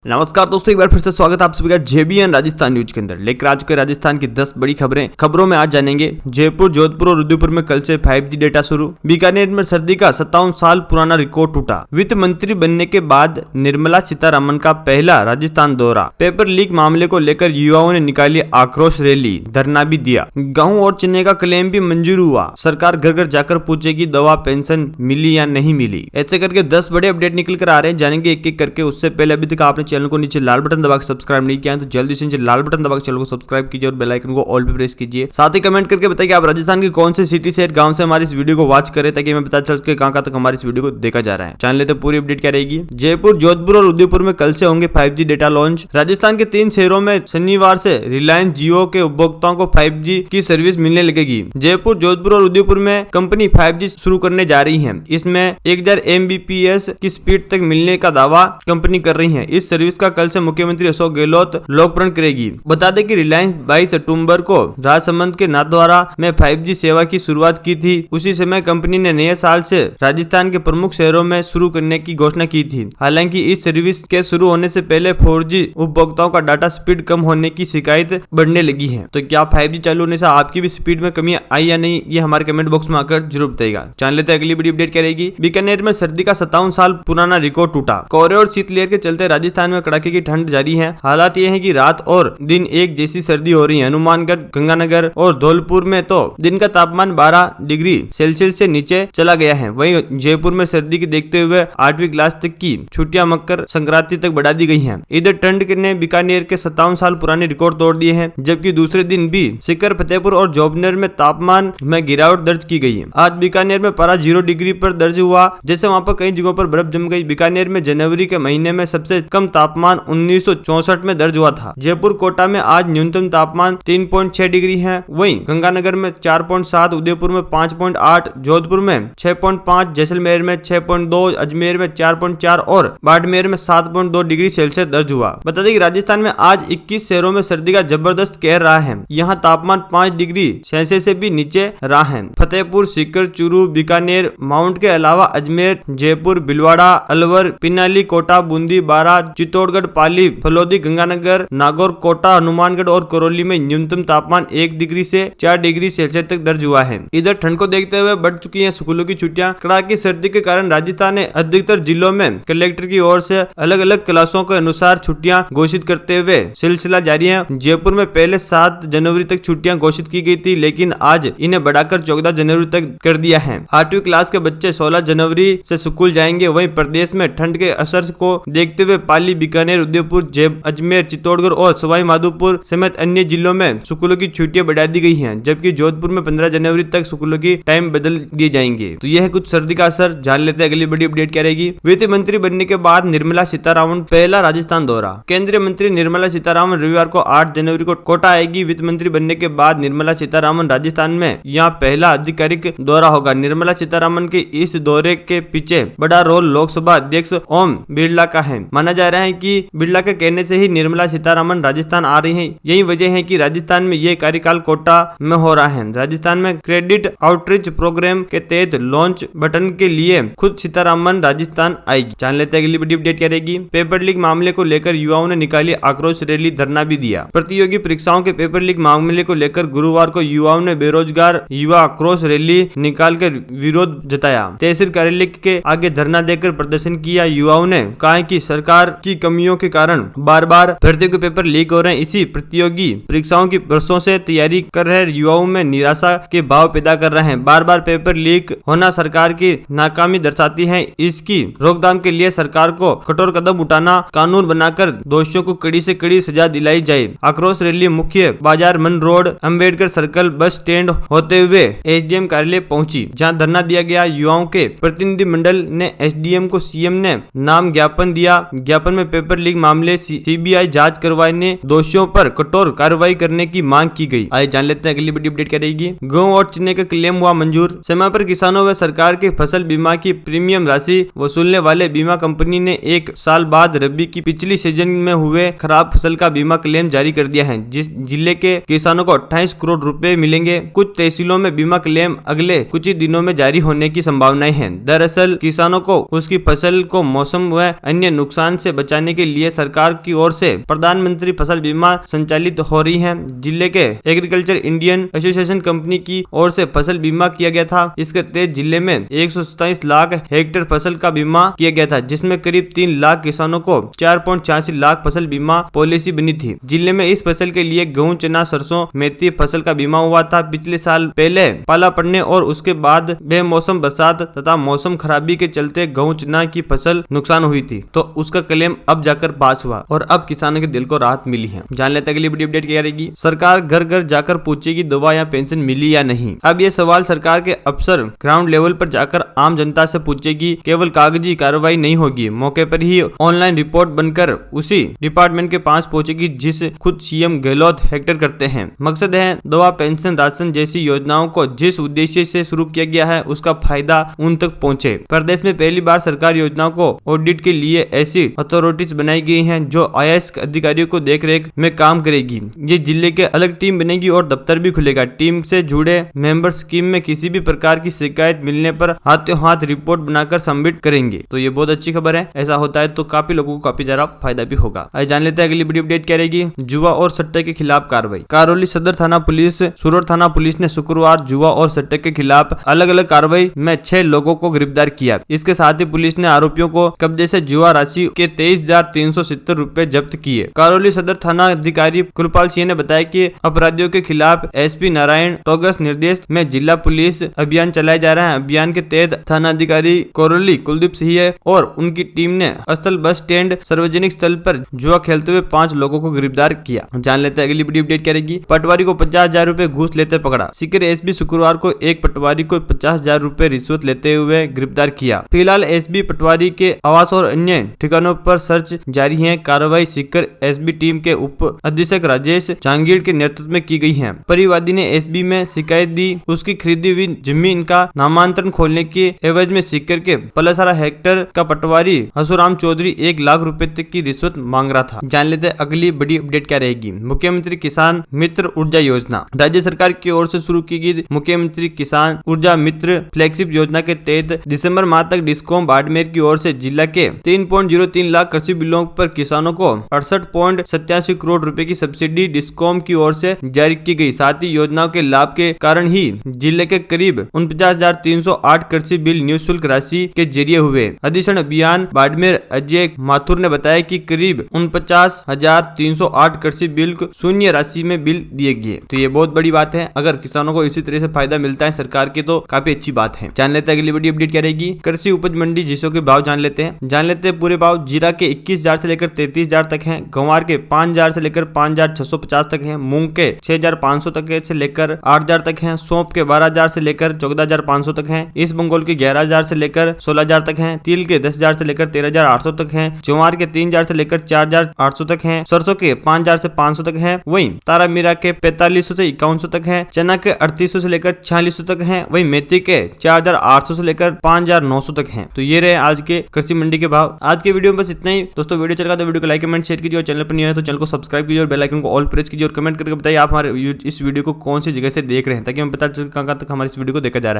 नमस्कार दोस्तों, एक बार फिर से स्वागत है आप सभी का जेबीएन राजस्थान न्यूज के अंदर। लेकर आ चुके राजस्थान की 10 बड़ी खबरों में आज जानेंगे। जयपुर, जोधपुर और उदयपुर में कल से 5G डेटा शुरू। बीकानेर में सर्दी का 57 साल पुराना रिकॉर्ड टूटा। वित्त मंत्री बनने के बाद निर्मला सीतारमण का पहला राजस्थान दौरा। पेपर लीक मामले को लेकर युवाओं ने निकाली आक्रोश रैली, धरना भी दिया। गेहूं और चने का क्लेम भी मंजूर हुआ। सरकार घर घर जाकर पूछेगी दवा पेंशन मिली या नहीं मिली। ऐसे करके 10 बड़े अपडेट निकल कर आ रहे हैं, जानेंगे एक एक करके। उससे पहले अभी तक आपने चैनल को नीचे लाल बटन दबाकर सब्सक्राइब नहीं किया है तो जल्दी से नीचे लाल बटन दबाकर चैनल को सब्सक्राइब कीजिए और बेल आइकन को ऑल पे प्रेस कीजिए। साथ ही कमेंट करके बताइए आप राजस्थान की कौन सी सिटी शहर गांव से हमारी इस वीडियो को वॉच करें, ताकि मैं पता चल सके कहां तक हमारी इस वीडियो को देखा जा रहा है। जान लेते पूरी अपडेट क्या रहेगी। जयपुर, जोधपुर और उदयपुर में कल से होंगे 5G डेटा लॉन्च। राजस्थान के 3 शहरों में शनिवार से रिलायंस जियो के उपभोक्ताओं को 5G की सर्विस मिलने लगेगी। जयपुर, जोधपुर और उदयपुर में कंपनी 5G शुरू करने जा रही है। इसमें 1000 Mbps की स्पीड तक मिलने का दावा कंपनी कर रही है। इस सर्विस का कल से मुख्यमंत्री अशोक गहलोत लोकार्पण करेगी। बता दें कि रिलायंस 22 अक्टूबर को राजसमंद के नाथद्वारा में 5G सेवा की शुरुआत की थी। उसी समय कंपनी ने नए साल से राजस्थान के प्रमुख शहरों में शुरू करने की घोषणा की थी। हालांकि इस सर्विस के शुरू होने से पहले 4G उपभोक्ताओं का डाटा स्पीड कम होने की शिकायत बढ़ने लगी है। तो क्या 5G चालू होने से आपकी भी स्पीड में कमी आई या नहीं, ये हमारे कमेंट बॉक्स में आकर जरूर बताइएगा। जान लेते हैं अगली बड़ी अपडेट क्या रहेगी। बीकानेर में सर्दी का 57 साल पुराना रिकॉर्ड टूटा। कोहरे और शीतलहर के चलते राजस्थान में कड़ाके की ठंड जारी है। हालात ये है कि रात और दिन एक जैसी सर्दी हो रही है। हनुमानगढ़, गंगानगर और धौलपुर में तो दिन का तापमान 12 डिग्री सेल्सियस से नीचे चला गया है। वहीं जयपुर में सर्दी के देखते हुए 8वीं क्लास तक की छुट्टियां मकर संक्रांति तक बढ़ा दी गई हैं। इधर ठंड ने बीकानेर के 57 साल पुराने रिकॉर्ड तोड़ दिए हैं, जबकि दूसरे दिन भी सीकर, फतेहपुर और जोबनेर में तापमान में गिरावट दर्ज की गई है। आज बीकानेर में पारा 0 डिग्री पर दर्ज हुआ, जैसे वहां पर कई जगहों पर बर्फ जम गई। बीकानेर में जनवरी के महीने में सबसे कम तापमान 1964 में दर्ज हुआ था। जयपुर, कोटा में आज न्यूनतम तापमान 3.6 डिग्री है। वहीं गंगानगर में 4.7, उदयपुर में 5.8, जोधपुर में 6.5, जैसलमेर में 6.2, अजमेर में 4.4 और बाड़मेर में 7.2 डिग्री सेल्सियस दर्ज हुआ। बता दें कि राजस्थान में आज 21 शहरों में सर्दी का जबरदस्त कहर रहा है। यहाँ तापमान 5 डिग्री सेल्सियस से भी नीचे रहा है। फतेहपुर, सीकर, चूरू, बीकानेर, माउंट के अलावा अजमेर, जयपुर, भीलवाड़ा, अलवर, पिनाली, कोटा, बूंदी, बारा, चित्तौड़गढ़, पाली, फलोदी, गंगानगर, नागौर, कोटा, हनुमानगढ़ और करौली में न्यूनतम तापमान 1 डिग्री से 4 डिग्री सेल्सियस तक दर्ज हुआ है। इधर ठंड को देखते हुए बढ़ चुकी है स्कूलों की छुट्टियां। कड़ाके सर्दी के कारण राजस्थान ने अधिकतर जिलों में कलेक्टर की ओर से अलग अलग क्लासों के अनुसार छुट्टियां घोषित करते हुए सिलसिला जारी है। जयपुर में पहले 7 जनवरी तक छुट्टियां घोषित की गई थी, लेकिन आज इन्हें बढ़ाकर 14 जनवरी तक कर दिया है। 8वीं क्लास के बच्चे 16 जनवरी से स्कूल जाएंगे। वहीं प्रदेश में ठंड के असर को देखते हुए पाली, बीकानेर, उदयपुर, अजमेर, चित्तौड़गढ़ और सवाई माधोपुर समेत अन्य जिलों में स्कूलों की छुट्टियां बढ़ा दी गई हैं, जबकि जोधपुर में 15 जनवरी तक स्कूलों की टाइम बदल दिए जाएंगे। तो यह है कुछ सर्दी का असर। जान लेते हैं अगली बड़ी अपडेट क्या रहेगी। वित्त मंत्री बनने के बाद निर्मला सीतारमण पहला राजस्थान दौरा। केंद्रीय मंत्री निर्मला सीतारमण रविवार को 8 जनवरी को कोटा आएगी। वित्त मंत्री बनने के बाद निर्मला सीतारमण राजस्थान में यहाँ पहला आधिकारिक दौरा होगा। निर्मला सीतारमण के इस दौरे के पीछे बड़ा रोल लोकसभा अध्यक्ष ओम बिरला का है। माना जा रहा है कि बिरला के कहने से ही निर्मला सीतारमण राजस्थान आ रही हैं। यही वजह है कि राजस्थान में यह कार्यकाल कोटा में हो रहा है। राजस्थान में क्रेडिट आउटरीच प्रोग्राम के तहत लॉन्च बटन के लिए खुद सीतारमण राजस्थान आएगी। जान लेते हैं अगली बड़ी अपडेट क्या रहेगी। पेपर लीक मामले को लेकर युवाओं ने निकाली आक्रोश रैली, धरना भी दिया। प्रतियोगी परीक्षाओं के पेपर लीक मामले को लेकर गुरुवार को युवाओं ने बेरोजगार युवा आक्रोश रैली निकालकर विरोध जताया। तहसील कार्यालय के आगे धरना देकर प्रदर्शन किया। युवाओं ने कहा कि सरकार की कमियों के कारण बार बार भर्तियों के पेपर लीक हो रहे हैं। इसी प्रतियोगी परीक्षाओं की वर्षों से तैयारी कर रहे युवाओं में निराशा के भाव पैदा कर रहे हैं। बार बार पेपर लीक होना सरकार की नाकामी दर्शाती है। इसकी रोकथाम के लिए सरकार को कठोर कदम उठाना, कानून बनाकर दोषियों को कड़ी से कड़ी सजा दिलाई जाए। आक्रोश रैली मुख्य बाजार, मन road, Ambedkar circle, bus stand होते हुए एसडीएम कार्यालय पहुंची, जहां धरना दिया गया। युवाओं के प्रतिनिधि मंडल ने एसडीएम को सीएम ने नाम ज्ञापन दिया। ज्ञापन में पेपर लीक मामले सीबीआई जांच करवाने, दोषियों पर कठोर कार्रवाई करने की मांग की गई। आइए जान लेते हैं अगली बड़ी अपडेट क्या रहेगी। गेहूं और चने का क्लेम हुआ मंजूर। समय पर किसानों व सरकार के फसल बीमा की प्रीमियम राशि वसूलने वाले बीमा कंपनी ने 1 साल बाद रबी की पिछली सीजन में हुए खराब फसल का बीमा क्लेम जारी कर दिया है। जिस जिले के किसानों को 28 करोड़ रुपए मिलेंगे। कुछ तहसीलों में बीमा क्लेम अगले कुछ ही दिनों में जारी होने की संभावनाएं हैं। दरअसल किसानों को उसकी फसल को मौसम व अन्य नुकसान से बचाने बचाने के लिए सरकार की ओर से प्रधानमंत्री फसल बीमा संचालित हो रही है। जिले के एग्रीकल्चर इंडियन एसोसिएशन कंपनी की ओर से फसल बीमा किया गया था। इसके तहत जिले में 127 लाख हेक्टेयर फसल का बीमा किया गया था, जिसमें करीब 3 लाख किसानों को 4.86 लाख फसल बीमा पॉलिसी बनी थी। जिले में इस फसल के लिए गेहूं, चना, सरसों, मेथी फसल का बीमा हुआ था। पिछले साल पहले पाला पड़ने और उसके बाद बेमौसम बरसात तथा मौसम खराबी के चलते गेहूं, चना की फसल नुकसान हुई थी, तो उसका क्लेम अब जाकर पास हुआ और अब किसानों के दिल को राहत मिली है। जान लेते हैं अगली बड़ी अपडेट क्या रहेगी। सरकार घर घर जाकर पूछेगी दवा या पेंशन मिली या नहीं। अब ये सवाल सरकार के अफसर ग्राउंड लेवल पर जाकर आम जनता से पूछेगी। केवल कागजी कार्रवाई नहीं होगी, मौके पर ही ऑनलाइन रिपोर्ट बनकर उसी डिपार्टमेंट के पास पहुंचेगी जिस खुद सीएम गहलोत हेक्टर करते हैं। मकसद है दवा, पेंशन, राशन जैसी योजनाओं को जिस उद्देश्य से शुरू किया गया है उसका फायदा उन तक पहुंचे। प्रदेश में पहली बार सरकार योजनाओं को ऑडिट के लिए ऐसी अथॉरिटीज बनाई गई हैं जो आईएएस अधिकारियों को देखरेख में काम करेगी। ये जिले के अलग टीम बनेगी और दफ्तर भी खुलेगा। टीम से जुड़े मेंबर स्कीम में किसी भी प्रकार की शिकायत मिलने पर हाथों हाथ रिपोर्ट बनाकर सबमिट करेंगे। तो ये बहुत अच्छी खबर है। ऐसा होता है तो काफी लोगों को काफी ज्यादा फायदा भी होगा। आज जान लेते हैं अगली बड़ी अपडेट क्या रहेगी। जुआ और सट्टे के खिलाफ कार्रवाई। करौली सदर थाना पुलिस, सूरत थाना पुलिस ने शुक्रवार जुआ और सट्टे के खिलाफ अलग अलग कार्रवाई में 6 लोगों को गिरफ्तार किया। इसके साथ ही पुलिस ने आरोपियों को कब्जे से जुआ राशि के 23,370 रुपए जब्त किए। करौली सदर थाना अधिकारी कुलपाल सिंह ने बताया कि अपराधियों के खिलाफ एसपी नारायण टोगस निर्देश में जिला पुलिस अभियान चलाया जा रहा है। अभियान के तहत थाना अधिकारी करौली कुलदीप सिंह और उनकी टीम ने स्थल बस स्टैंड सार्वजनिक स्थल पर जुआ खेलते हुए 5 लोगों को गिरफ्तार किया। जान लेते हैं अगली बड़ी अपडेट क्या रहेगी। पटवारी को 50,000 रुपए घूस लेते पकड़ा। सीकर एसपी शुक्रवार को एक पटवारी को 50,000 रुपए रिश्वत लेते हुए गिरफ्तार किया। फिलहाल एसपी पटवारी के आवास और अन्य ठिकानों पर सर्च जारी है। कार्रवाई सीकर एसबी टीम के उप अधीक्षक राजेश जहांगीर के नेतृत्व में की गई है। परिवादी ने एसबी में शिकायत दी। उसकी खरीदी हुई जमीन का नामांतरण खोलने के एवज में सीकर के 15 हेक्टेयर का पटवारी हसुराम चौधरी 1 लाख रुपए तक की रिश्वत मांग रहा था। जान लेते हैं अगली बड़ी अपडेट क्या रहेगी। मुख्यमंत्री किसान मित्र ऊर्जा योजना। राज्य सरकार की ओर से शुरू की गई मुख्यमंत्री किसान ऊर्जा मित्र फ्लैगशिप योजना के तहत दिसंबर माह तक डिस्कॉम बाड़मेर की ओर से जिला के 3.03 लाख कृषि बिलों पर किसानों को 68.87 करोड़ रुपए की सब्सिडी डिस्कॉम की ओर से जारी की गई। साथ ही योजनाओं के लाभ के कारण ही जिले के करीब 49,308 कृषि बिल निःशुल्क राशि के जरिए हुए। अधीक्षण अभियान बाड़मेर अजय माथुर ने बताया कि करीब 49,308 कृषि बिल को शून्य राशि में बिल दिए गए। तो ये बहुत बड़ी बात है। अगर किसानों को इसी तरह से फायदा मिलता है सरकार के तो काफी अच्छी बात है। जान लेते हैं अगली बड़ी अपडेट क्या रहेगी। कृषि उपज मंडी जिसों के भाव जान लेते हैं पूरे भाव। जीरा के 21,000 से लेकर 33,000 तक हैं। गंवार के 5,000 से लेकर 5,650 तक हैं। मूंग के 6,500 तक से लेकर 8,000 तक हैं। सौंफ के 12,000 से लेकर 14,500 तक हैं। ईस्ट बंगाल के 11,000 से लेकर 16,000 तक हैं। तिल के 10,000 से लेकर 13,800 तक हैं। ज्वार के 3,000 से लेकर 4,800 तक हैं। सरसों के 5,000 से 500 तक हैं। वहीं तारा मीरा के 4500 से 5100 तक हैं। चना के 3800 से लेकर 4600 तक हैं। वहीं मेथी के 4,800 से लेकर 5,900 तक हैं। तो ये रहे आज के कृषि मंडी के भाव। आज के वीडियो में बस इतना ही दोस्तों। वीडियो चल रहा तो वीडियो को लाइक, कमेंट, शेयर कीजिए और चैनल पर नहीं है तो चैनल को सब्सक्राइब कीजिए और बेल आइकन को ऑल प्रेस कीजिए और कमेंट करके बताइए आप हमारे इस वीडियो को कौन सी जगह से देख रहे हैं, ताकि हमें पता चले कहां तक हमारी इस वीडियो को देखा जा रहा है।